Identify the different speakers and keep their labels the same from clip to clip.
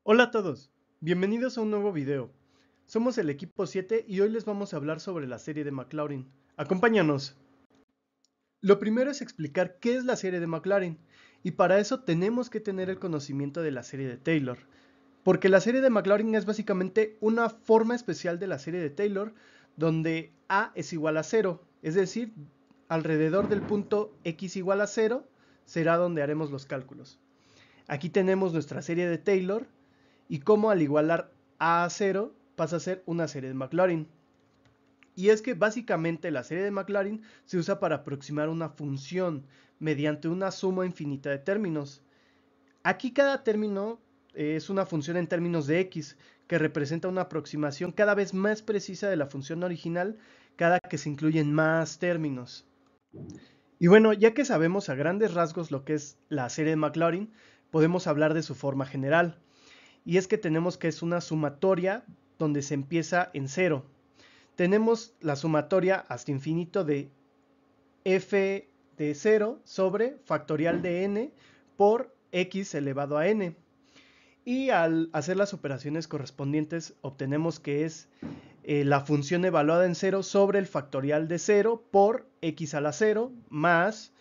Speaker 1: Hola a todos, bienvenidos a un nuevo video. Somos el equipo 7 y hoy les vamos a hablar sobre la serie de Maclaurin. Acompáñanos. Lo primero es explicar qué es la serie de Maclaurin, y para eso tenemos que tener el conocimiento de la serie de Taylor, porque la serie de Maclaurin es básicamente una forma especial de la serie de Taylor, donde A es igual a 0, es decir, alrededor del punto x igual a 0 será donde haremos los cálculos. Aquí tenemos nuestra serie de Taylor, y cómo al igualar A a 0 pasa a ser una serie de Maclaurin. Y es que básicamente la serie de Maclaurin se usa para aproximar una función mediante una suma infinita de términos. Aquí cada término es una función en términos de x, que representa una aproximación cada vez más precisa de la función original cada que se incluyen más términos. Y bueno, ya que sabemos a grandes rasgos lo que es la serie de Maclaurin, podemos hablar de su forma general. Y es que tenemos que es una sumatoria donde se empieza en 0. Tenemos la sumatoria hasta infinito de f de 0 sobre factorial de n por x elevado a n. Y al hacer las operaciones correspondientes obtenemos que es la función evaluada en 0 sobre el factorial de 0 por x a la 0 más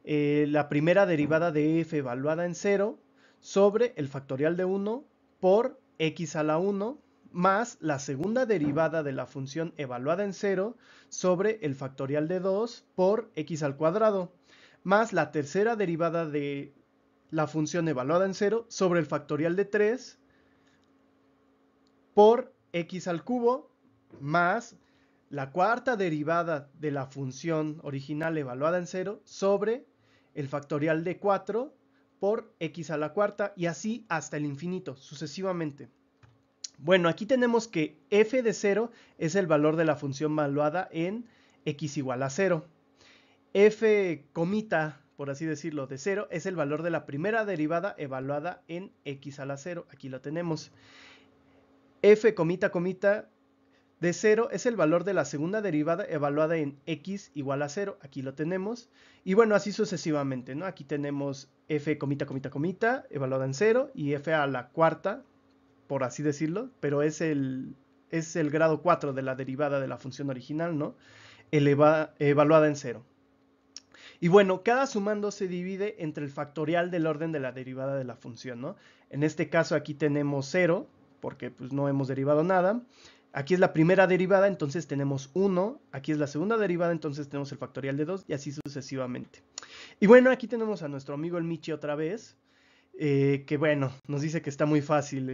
Speaker 1: la primera derivada de f evaluada en 0 sobre el factorial de 1 por x a la 1 más la segunda derivada de la función evaluada en 0 sobre el factorial de 2 por x al cuadrado más la tercera derivada de la función evaluada en 0 sobre el factorial de 3 por x al cubo más la cuarta derivada de la función original evaluada en 0 sobre el factorial de 4 por x a la cuarta y así hasta el infinito, sucesivamente. Bueno, aquí tenemos que f de 0 es el valor de la función evaluada en x igual a 0. F comita, por así decirlo, de 0 es el valor de la primera derivada evaluada en x a la 0. Aquí lo tenemos. F comita comita de 0 es el valor de la segunda derivada evaluada en x igual a 0. Aquí lo tenemos. Y bueno, así sucesivamente, ¿no? Aquí tenemos f comita comita comita evaluada en 0 y f a la cuarta, por así decirlo, pero es el grado 4 de la derivada de la función original, ¿no? Evaluada en 0. Y bueno, cada sumando se divide entre el factorial del orden de la derivada de la función, ¿no? En este caso aquí tenemos 0, porque pues no hemos derivado nada. Aquí es la primera derivada, entonces tenemos 1. Aquí es la segunda derivada, entonces tenemos el factorial de 2 y así sucesivamente. Y bueno, aquí tenemos a nuestro amigo el Michi otra vez, que bueno, nos dice que está muy fácil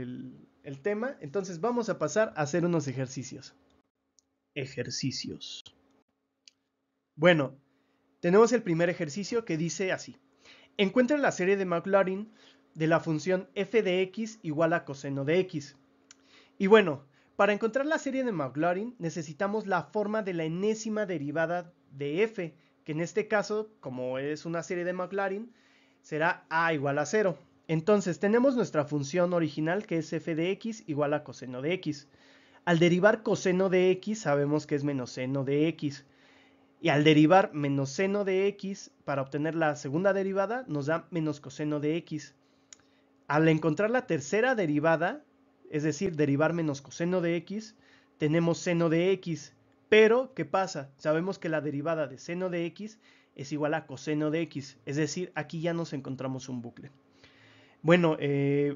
Speaker 1: el tema. Entonces vamos a pasar a hacer unos ejercicios. Ejercicios. Bueno, tenemos el primer ejercicio que dice así. Encuentra la serie de Maclaurin de la función f de x igual a coseno de x. Y bueno, para encontrar la serie de Maclaurin necesitamos la forma de la enésima derivada de f, que en este caso, como es una serie de Maclaurin, será a igual a 0. Entonces tenemos nuestra función original que es f de x igual a coseno de x. Al derivar coseno de x sabemos que es menos seno de x. Y al derivar menos seno de x para obtener la segunda derivada nos da menos coseno de x. Al encontrar la tercera derivada, es decir, derivar menos coseno de x, tenemos seno de x. Pero, ¿qué pasa? Sabemos que la derivada de seno de x es igual a coseno de x. Es decir, aquí ya nos encontramos un bucle. Bueno,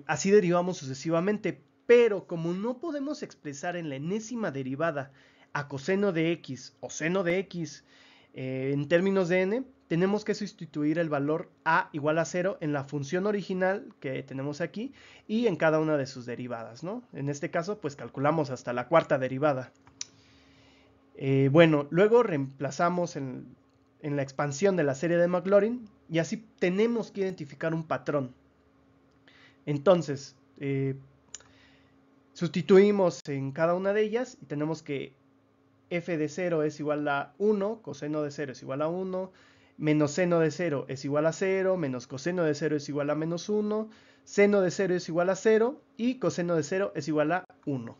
Speaker 1: así derivamos sucesivamente. Pero como no podemos expresar en la enésima derivada a coseno de x o seno de x en términos de n, tenemos que sustituir el valor a igual a 0 en la función original que tenemos aquí y en cada una de sus derivadas, ¿no? En este caso, pues calculamos hasta la cuarta derivada. Bueno, luego reemplazamos en la expansión de la serie de Maclaurin y así tenemos que identificar un patrón. Entonces, sustituimos en cada una de ellas y tenemos que f de 0 es igual a 1, coseno de 0 es igual a 1, menos seno de 0 es igual a 0, menos coseno de 0 es igual a menos 1, seno de 0 es igual a 0 y coseno de 0 es igual a 1.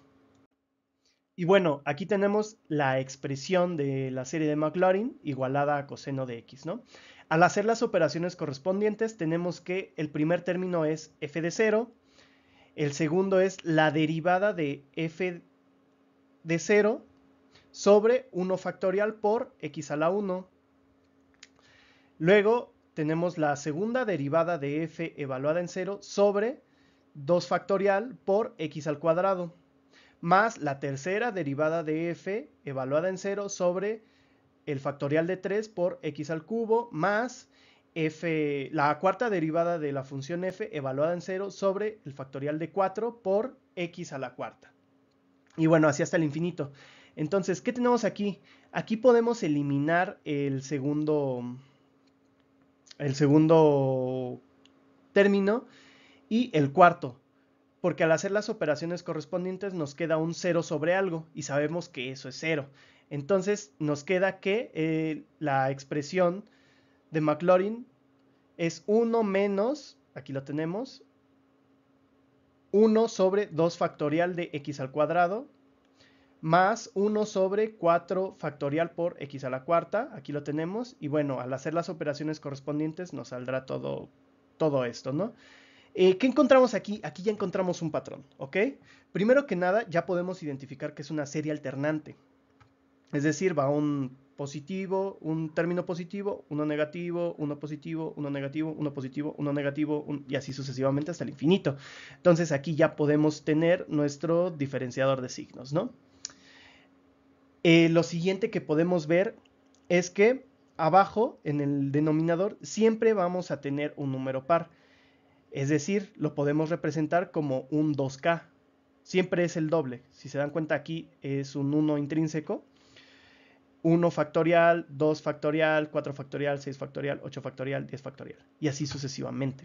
Speaker 1: Y bueno, aquí tenemos la expresión de la serie de Maclaurin igualada a coseno de x, ¿no? Al hacer las operaciones correspondientes tenemos que el primer término es f de 0, El segundo es la derivada de f de 0 sobre 1 factorial por x a la 1. Luego tenemos la segunda derivada de f evaluada en 0 sobre 2 factorial por x al cuadrado, más la tercera derivada de f evaluada en 0 sobre el factorial de 3 por x al cubo, más la cuarta derivada de la función f evaluada en 0 sobre el factorial de 4 por x a la cuarta. Y bueno, así hasta el infinito. Entonces, ¿qué tenemos aquí? Aquí podemos eliminar el segundo término y el cuarto, porque al hacer las operaciones correspondientes nos queda un 0 sobre algo y sabemos que eso es 0. Entonces nos queda que la expresión de Maclaurin es 1 menos, aquí lo tenemos, 1 sobre 2 factorial de x al cuadrado, más 1 sobre 4 factorial por x a la cuarta, aquí lo tenemos, y bueno, al hacer las operaciones correspondientes nos saldrá todo esto, ¿no? ¿Qué encontramos aquí? Aquí ya encontramos un patrón, ¿ok? Primero que nada, ya podemos identificar que es una serie alternante. Es decir, va un positivo, un término positivo, uno negativo, uno positivo, uno negativo, uno positivo, uno negativo, y así sucesivamente hasta el infinito. Entonces aquí ya podemos tener nuestro diferenciador de signos, ¿no? Lo siguiente que podemos ver es que abajo, en el denominador, siempre vamos a tener un número par. Es decir, lo podemos representar como un 2K. Siempre es el doble. Si se dan cuenta, aquí es un 1 intrínseco. 1 factorial, 2 factorial, 4 factorial, 6 factorial, 8 factorial, 10 factorial. Y así sucesivamente.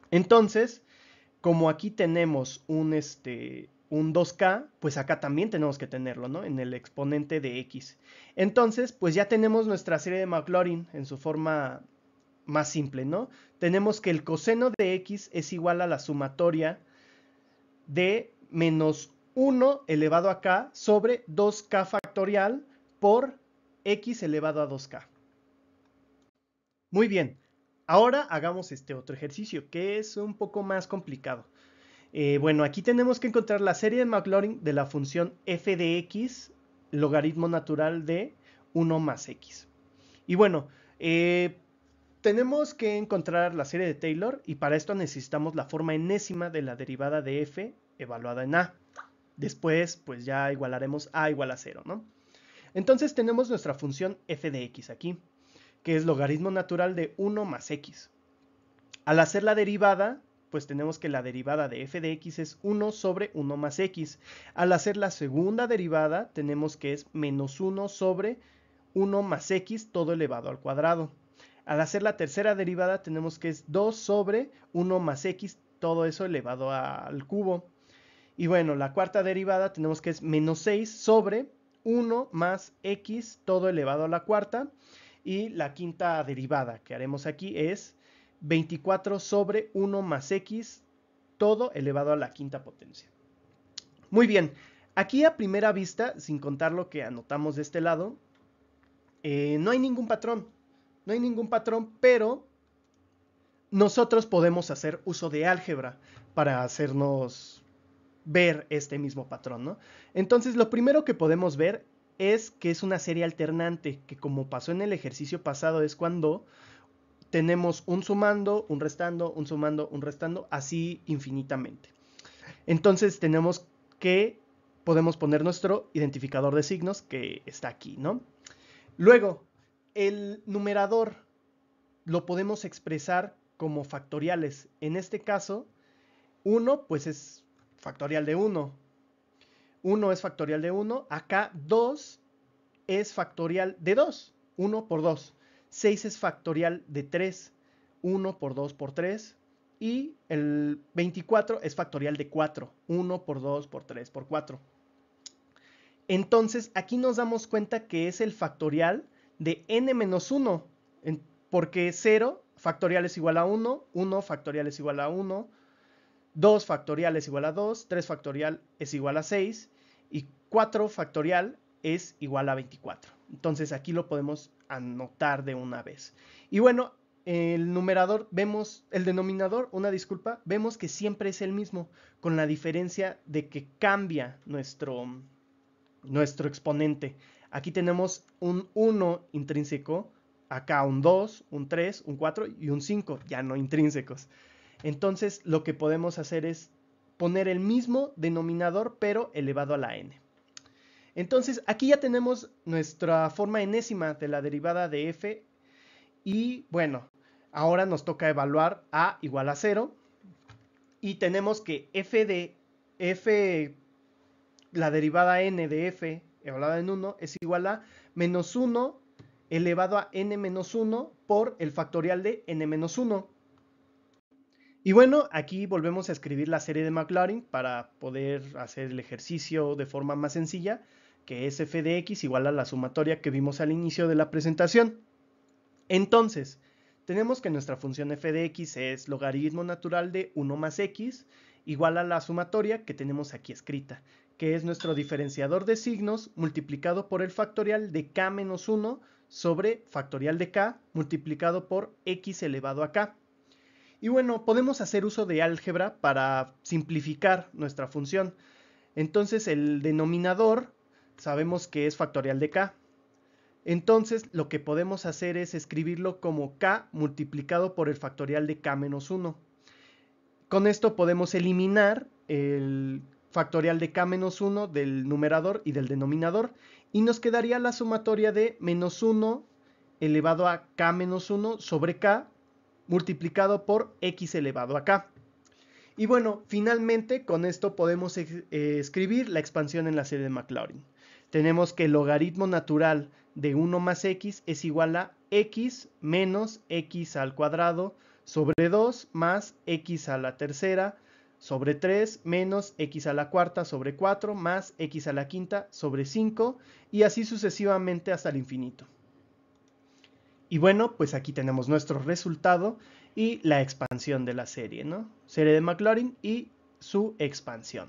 Speaker 1: Entonces, como aquí tenemos un 2K, pues acá también tenemos que tenerlo, ¿no? En el exponente de X. Entonces, pues ya tenemos nuestra serie de Maclaurin en su forma más simple, ¿no? Tenemos que el coseno de X es igual a la sumatoria de menos 1 elevado a K sobre 2K factorial por X elevado a 2K. Muy bien, ahora hagamos este otro ejercicio que es un poco más complicado. Bueno, aquí tenemos que encontrar la serie de Maclaurin de la función f de x logaritmo natural de 1 más x. Y bueno, tenemos que encontrar la serie de Taylor y para esto necesitamos la forma enésima de la derivada de f evaluada en a. Después, pues ya igualaremos a igual a 0, ¿no? Entonces tenemos nuestra función f de x aquí, que es logaritmo natural de 1 más x. Al hacer la derivada, pues tenemos que la derivada de f de x es 1 sobre 1 más x. Al hacer la segunda derivada, tenemos que es menos 1 sobre 1 más x todo elevado al cuadrado. Al hacer la tercera derivada, tenemos que es 2 sobre 1 más x, todo eso elevado al cubo. Y bueno, la cuarta derivada tenemos que es menos 6 sobre 1 más x, todo elevado a la cuarta. Y la quinta derivada que haremos aquí es 24 sobre 1 más x, todo elevado a la quinta potencia. Muy bien, aquí a primera vista, sin contar lo que anotamos de este lado, no hay ningún patrón. No hay ningún patrón, pero nosotros podemos hacer uso de álgebra para hacernos ver este mismo patrón, ¿no? Entonces, lo primero que podemos ver es que es una serie alternante, que como pasó en el ejercicio pasado, es cuando tenemos un sumando, un restando, un sumando, un restando, así infinitamente. Entonces, podemos poner nuestro identificador de signos, que está aquí, ¿no? Luego, el numerador lo podemos expresar como factoriales. En este caso, 1 pues es factorial de 1. 1 es factorial de 1. Acá 2 es factorial de 2. 1 por 2. 6 es factorial de 3. 1 por 2 por 3. Y el 24 es factorial de 4. 1 por 2 por 3 por 4. Entonces, aquí nos damos cuenta que es el factorial de n-1, porque 0 factorial es igual a 1, 1 factorial es igual a 1, 2 factorial es igual a 2, 3 factorial es igual a 6 y 4 factorial es igual a 24. Entonces aquí lo podemos anotar de una vez. Y bueno, el numerador vemos, el denominador, una disculpa, vemos que siempre es el mismo, con la diferencia de que cambia nuestro exponente. Aquí tenemos un 1 intrínseco, acá un 2, un 3, un 4 y un 5, ya no intrínsecos. Entonces lo que podemos hacer es poner el mismo denominador pero elevado a la n. Entonces aquí ya tenemos nuestra forma enésima de la derivada de f y bueno, ahora nos toca evaluar a igual a 0 y tenemos que la derivada n de f evaluada en 1 es igual a menos 1 elevado a n menos 1 por el factorial de n menos 1. Y bueno, aquí volvemos a escribir la serie de Maclaurin para poder hacer el ejercicio de forma más sencilla, que es f de x igual a la sumatoria que vimos al inicio de la presentación. Entonces, tenemos que nuestra función f de x es logaritmo natural de 1 más x igual a la sumatoria que tenemos aquí escrita, que es nuestro diferenciador de signos multiplicado por el factorial de k menos 1 sobre factorial de k multiplicado por x elevado a k. Y bueno, podemos hacer uso de álgebra para simplificar nuestra función. Entonces el denominador sabemos que es factorial de k. Entonces lo que podemos hacer es escribirlo como k multiplicado por el factorial de k menos 1. Con esto podemos eliminar el factorial de k menos 1 del numerador y del denominador y nos quedaría la sumatoria de menos 1 elevado a k menos 1 sobre k multiplicado por x elevado a k. Y bueno, finalmente con esto podemos escribir la expansión en la serie de Maclaurin. Tenemos que el logaritmo natural de 1 más x es igual a x menos x al cuadrado sobre 2 más x a la tercera sobre 3 menos x a la cuarta sobre 4 más x a la quinta sobre 5 y así sucesivamente hasta el infinito. Y bueno, pues aquí tenemos nuestro resultado y la expansión de la serie, ¿no? Serie de Maclaurin y su expansión.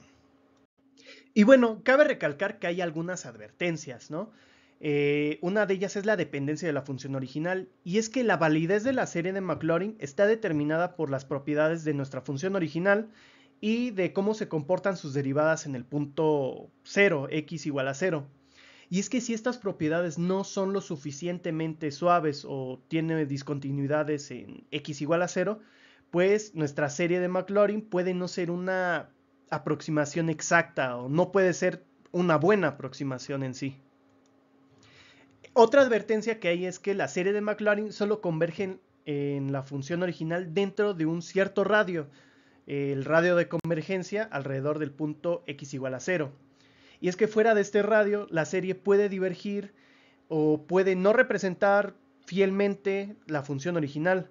Speaker 1: Y bueno, cabe recalcar que hay algunas advertencias, ¿no? Una de ellas es la dependencia de la función original, y es que la validez de la serie de Maclaurin está determinada por las propiedades de nuestra función original y de cómo se comportan sus derivadas en el punto 0, x igual a 0. Y es que si estas propiedades no son lo suficientemente suaves o tienen discontinuidades en x igual a 0, pues nuestra serie de Maclaurin puede no ser una aproximación exacta o no puede ser una buena aproximación en sí. Otra advertencia que hay es que la serie de Maclaurin solo converge en la función original dentro de un cierto radio, el radio de convergencia alrededor del punto x igual a 0. Y es que fuera de este radio, la serie puede divergir o puede no representar fielmente la función original.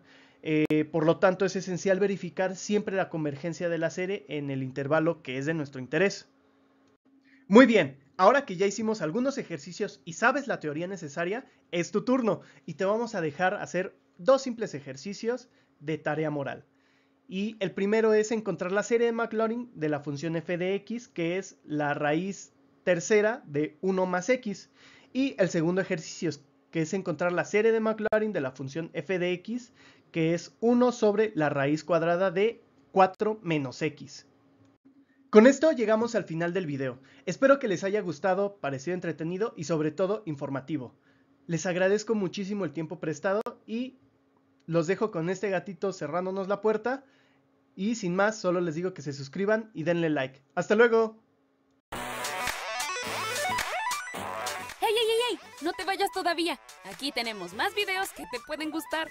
Speaker 1: Por lo tanto, es esencial verificar siempre la convergencia de la serie en el intervalo que es de nuestro interés. Muy bien, ahora que ya hicimos algunos ejercicios y sabes la teoría necesaria, es tu turno y te vamos a dejar hacer dos simples ejercicios de tarea moral. Y el primero es encontrar la serie de Maclaurin de la función f de x, que es la raíz tercera de 1 más x. Y el segundo ejercicio, que es encontrar la serie de Maclaurin de la función f de x, que es 1 sobre la raíz cuadrada de 4 menos x. Con esto llegamos al final del video. Espero que les haya gustado, parecido entretenido y sobre todo informativo. Les agradezco muchísimo el tiempo prestado y los dejo con este gatito cerrándonos la puerta. Y sin más, solo les digo que se suscriban y denle like. ¡Hasta luego!
Speaker 2: ¡Hey, hey, hey, hey! No te vayas todavía. Aquí tenemos más videos que te pueden gustar.